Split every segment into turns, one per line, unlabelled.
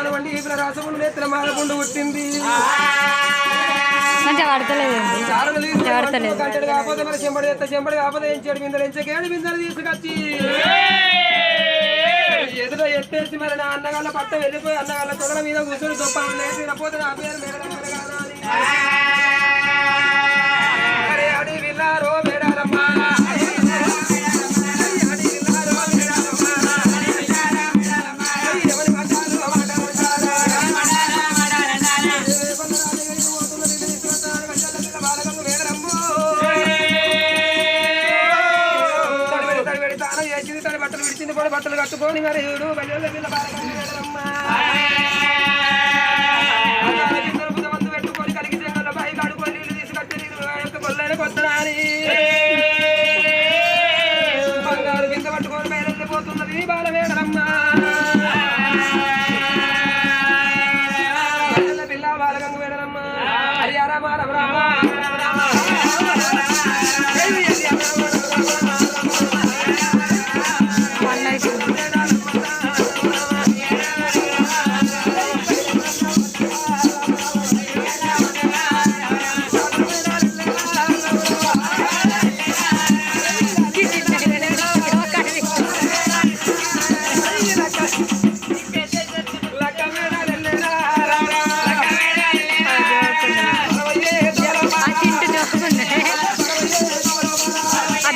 వండి ఇప్పుడు రాసములు నేత్ర మాలకుండు పుట్టింది గంటలు కాకపోతే మరి చెంబడి ఎత్త చెంబడి కాకపోతే ఎంచాడు బిందెలు ఎంచకేడు బిందెలు తీసుకొచ్చి ఎదుట ఎత్తేసి మరి నా అన్నగాళ్ళ పట్ట వెళ్ళిపోయి అన్నగాళ్ళ తొడల మీద కూర్చొని గొప్ప పోతే నా పేరు అరే అడి విల్లారో మేడారమ్మా బట్టలు కట్టుకొని మరి మందు పెట్టుకొని కలిగి పైకి అడుకొని నీళ్ళు తీసుకొచ్చి కొల్లైన కొత్తరాని బంగారు కింద పట్టుకొని బయలుపోతున్నది బాలవేడరమ్మ పిల్ల బాలగంగ వేడరమ్మ హరియారా మారమ్మ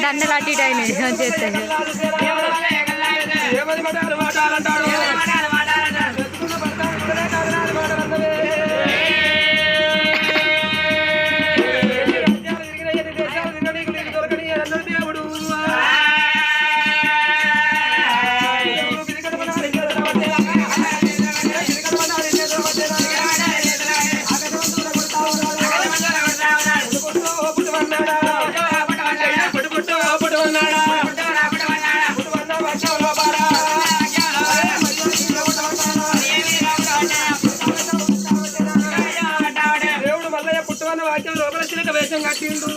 దండలు అటు ఇటు అయినాయి చేస్తాయి వేషం కట్టిండు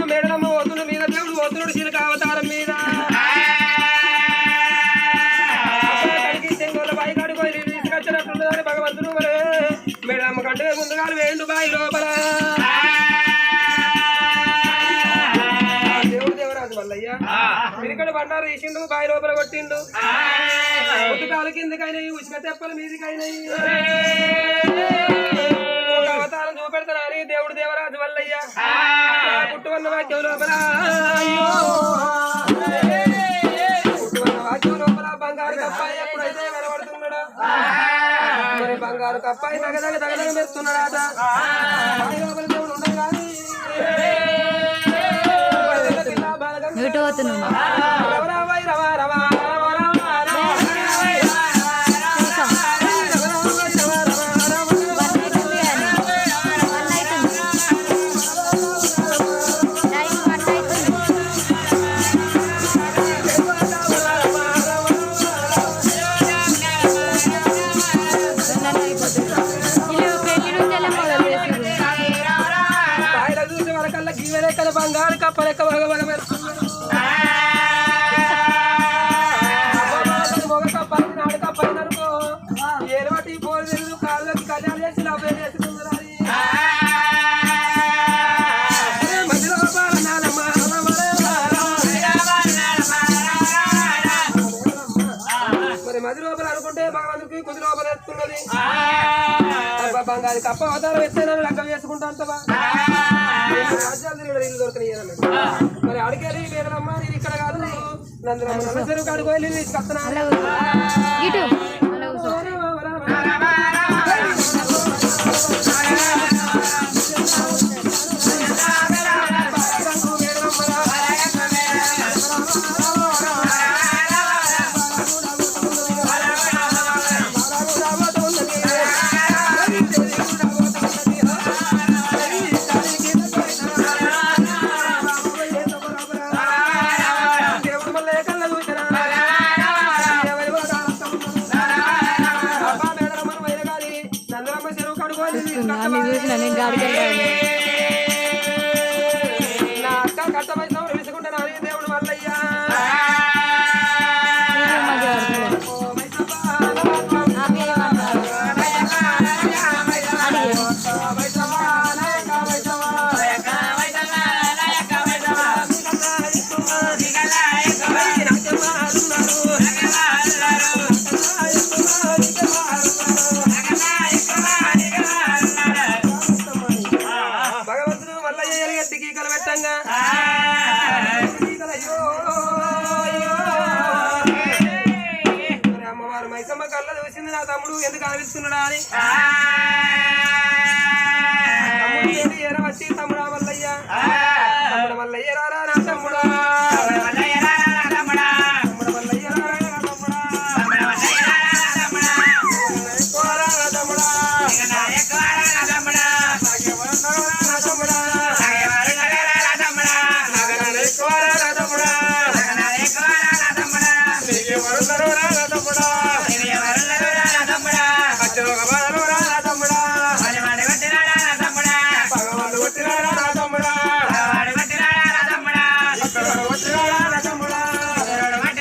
మేడలమ్మ వద్దుల మీద దేవుడు వద్దుడు చిలుక అవతారం మీద బాయి కాడుకోయి తీసుకొచ్చినట్లున్నదని భగవంతుడు మరి మేడలమ్మ కంటే ముందుగా వేయండు బాయి లోపల దేవుడు దేవరాజు వల్లయ్యా పిరికడు బండారు తీసిండు బాయి లోపల కొట్టిండు కాలు కిందకైనా ఉచిక తెప్పల మీదికైనా అవతారం చూపెడతానని దేవుడు దేవరాజు వల్లయ్యా పుట్టువన్న వాక్యం లోపల పుట్టువన్న వాక్యం లోపల బంగారు కప్పాయి ఎప్పుడైతే కనబడుతున్నాడా మరి బంగారు కప్పాయి తగదగ తగదగ మెరుస్తున్నాడా లోపల దేవుడు ఉండదు కానీ బంగారు కప్పలెక్క భగవన మొగ కప్పాలి నాడు కప్పాలి అనుకో ఏలవాటి పోలు కాళ్ళకి కళ్యాణం చేసి లాభం చేసుకున్నారు మరి మది లోపల అనుకుంటే భగవంతుడికి కొద్ది లోపల ఎత్తున్నది బంగారు కప్ప అవతారం ఎత్తైనా లగ్గం చేసుకుంటా అంతవా రాజ్యాలు ఇల్లు దొరకనియ్యాలి మరి అడిగేది వేదనమ్మా నేను ఇక్కడ కాదు నందరమ్మ చెరువు కాడుకో వెళ్ళి తీసుకొస్తున్నా నా అక్క కట్టమైతే తెలుసుకుంటాను దేవుడు మల్లయ్యా మైసమ్మ కళ్ళ చూసింది నా తమ్ముడు ఎందుకు ఆవిస్తున్నాడా అని తమ్ముడు ఏంటి ఎర వచ్చి తమ్ముడా మల్లయ్య తమ్ముడు మల్లయ్య రారా నా తమ్ముడా తమ్ముడు మల్లయ్య రారా నా తమ్ముడా
ఎవరు